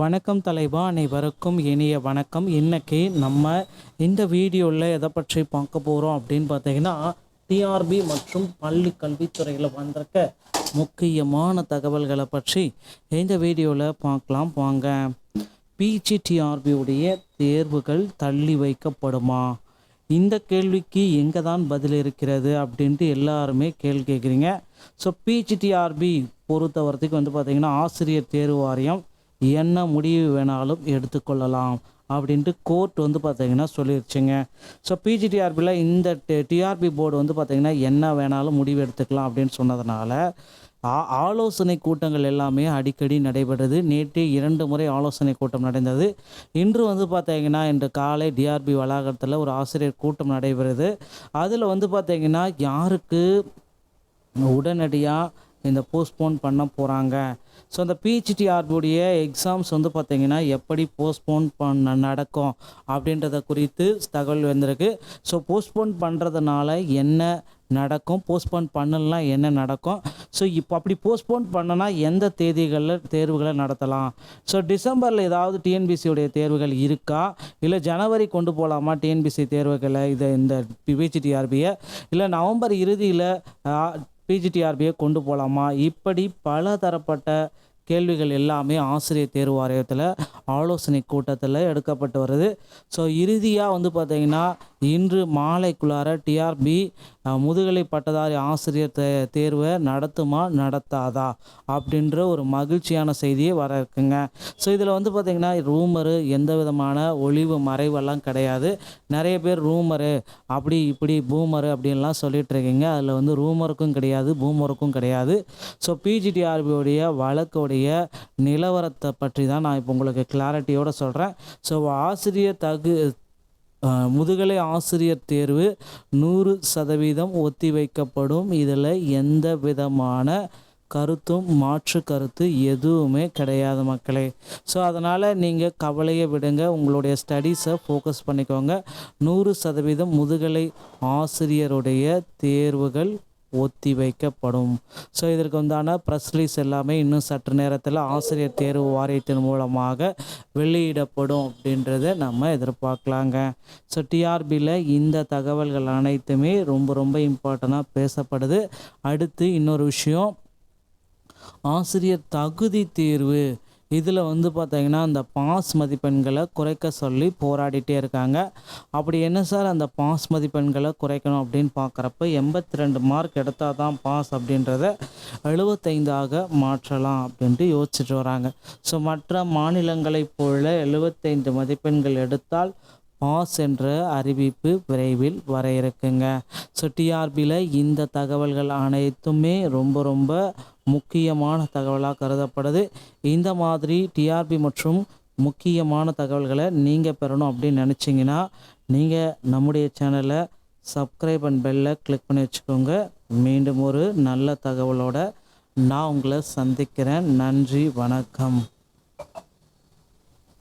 வணக்கம் தலைவா, அனைவருக்கும் இனிய வணக்கம். இன்றைக்கி நம்ம இந்த வீடியோவில் எதை பற்றி பார்க்க போகிறோம் அப்படின்னு பார்த்தீங்கன்னா, டிஆர்பி மற்றும் பள்ளி கல்வித்துறையில் வந்திருக்க முக்கியமான தகவல்களை பற்றி இந்த வீடியோவில் பார்க்கலாம் வாங்க. பிஜிடிஆர்பியுடைய தேர்வுகள் தள்ளி வைக்கப்படுமா? இந்த கேள்விக்கு எங்கே தான் பதில் இருக்கிறது அப்படின்ட்டு எல்லாருமே கேள்வி கேட்குறீங்க. ஸோ பிஜிடிஆர்பி பொறுத்தவரைக்கும் பார்த்திங்கன்னா, ஆசிரியர் தேர்வு வாரியம் என்ன முடிவு வேணாலும் எடுத்துக்கொள்ளலாம் அப்படின்ட்டு கோர்ட் பார்த்திங்கன்னா சொல்லிடுச்சுங்க. ஸோ பிஜிடிஆர்பியில் இந்த டிஆர்பி போர்டு பார்த்திங்கன்னா என்ன வேணாலும் முடிவு எடுத்துக்கலாம் அப்படின்னு சொன்னதுனால ஆலோசனை கூட்டங்கள் எல்லாமே அடிக்கடி நடைபெறுது. நேற்று 2 முறை ஆலோசனை கூட்டம் நடந்தது. இன்று பார்த்திங்கன்னா இன்று காலை டிஆர்பி வளாகத்தில் ஒரு ஆசிரியர் கூட்டம் நடைபெறுது. அதில் பார்த்திங்கன்னா யாருக்கு உடனடியாக இந்த போஸ்ட்போன் பண்ண போகிறாங்க, ஸோ அந்த பிஜிடிஆர்பியுடைய எக்ஸாம்ஸ் பார்த்திங்கன்னா எப்படி போஸ்ட்போன் நடக்கும் அப்படின்றத குறித்து தகவல் வந்திருக்கு. ஸோ போஸ்ட்போன் பண்ணுறதுனால என்ன நடக்கும், போஸ்ட்போன் பண்ணலாம் என்ன நடக்கும், ஸோ இப்போ அப்படி போஸ்ட்போன் பண்ணனா எந்த தேதிகளில் தேர்வுகளை நடத்தலாம், ஸோ டிசம்பரில் ஏதாவது டிஎன்பிசியுடைய தேர்வுகள் இருக்கா, இல்லை ஜனவரி கொண்டு போகலாமா டிஎன்பிசி தேர்வுகளை, இந்த பிஜிடிஆர்பியை, இல்லை நவம்பர் இறுதியில் பிஜிடிஆர்பியை கொண்டு போகலாமா, இப்படி பல தரப்பட்ட கேள்விகள் எல்லாமே ஆசிரியர் தேர்வு வாரியத்தில் ஆலோசனை கூட்டத்தில் எடுக்கப்பட்டு வருது. ஸோ இறுதியாக பார்த்திங்கன்னா இன்று மாலைக்குள்ளார டிஆர்பி முதுகலை பட்டதாரி ஆசிரியர் தேர்வை நடத்துமா நடத்தாதா அப்படின்ற ஒரு மகிழ்ச்சியான செய்தியே வர இருக்குங்க. ஸோ இதில் பார்த்திங்கன்னா ரூமரு, எந்த விதமான ஒளிவு மறைவெல்லாம் கிடையாது. நிறைய பேர் ரூமரு அப்படி இப்படி பூமரு அப்படின்லாம் சொல்லிட்டு இருக்கீங்க. அதில் ரூமருக்கும் கிடையாது, பூமருக்கும் கிடையாது. ஸோ பிஜிடிஆர்பியோடைய வழக்குடைய நிலவரத்தை பற்றி தான் நான் இப்போ உங்களுக்கு கிளாரிட்டியோடு சொல்கிறேன். ஸோ முதுகலை ஆசிரியர் தேர்வு 100% ஒத்திவைக்கப்படும். இதில் எந்த விதமான கருத்தும் மாற்று கருத்து எதுவுமே கிடையாது மக்களே. ஸோ அதனால் நீங்கள் கவலையை விடுங்க, உங்களுடைய ஸ்டடீஸை ஃபோக்கஸ் பண்ணிக்கோங்க. 100% முதுகலை ஆசிரியருடைய தேர்வுகள் ஒத்தி வைக்கப்படும். ஸோ இதற்கு ப்ரெஸ் ரிலீஸ் எல்லாமே இன்னும் சற்று நேரத்தில் ஆசிரியர் தேர்வு வாரியத்தின் மூலமாக வெளியிடப்படும் அப்படின்றத நம்ம எதிர்பார்க்கலாங்க. ஸோ டிஆர்பியில் இந்த தகவல்கள் அனைத்துமே ரொம்ப இம்பார்ட்டண்ட்டாக பேசப்படுது. அடுத்து இன்னொரு விஷயம், ஆசிரியர் தகுதி தேர்வு இதில் பார்த்திங்கன்னா அந்த பாஸ் மதிப்பெண்களை குறைக்க சொல்லி போராடிட்டே இருக்காங்க. அப்படி என்ன சார் அந்த பாஸ் மதிப்பெண்களை குறைக்கணும் அப்படின்னு பார்க்குறப்ப 82 மார்க் எடுத்தால் தான் பாஸ் அப்படின்றத 75ஆக மாற்றலாம் அப்படின்ட்டு யோசிச்சுட்டு வராங்க. ஸோ மற்ற மாநிலங்களைப் போல 75 மதிப்பெண்கள் எடுத்தால் பாஸ் என்ற அறிவிப்பு விரைவில் வர இருக்குங்க. ஸோ டிஆர்பியில் இந்த தகவல்கள் அனைத்துமே ரொம்ப முக்கியமான தகவலாக கருதப்படுது. இந்த மாதிரி டிஆர்பி மற்றும் முக்கியமான தகவல்களை நீங்கள் பெறணும் அப்படின்னு நினச்சிங்கன்னா நீங்கள் நம்முடைய சேனலை சப்ஸ்கிரைப் அண்ட் பெல்லை கிளிக் பண்ணி வச்சுக்கோங்க. மீண்டும் ஒரு நல்ல தகவலோடு நான் உங்களை சந்திக்கிறேன். நன்றி, வணக்கம்.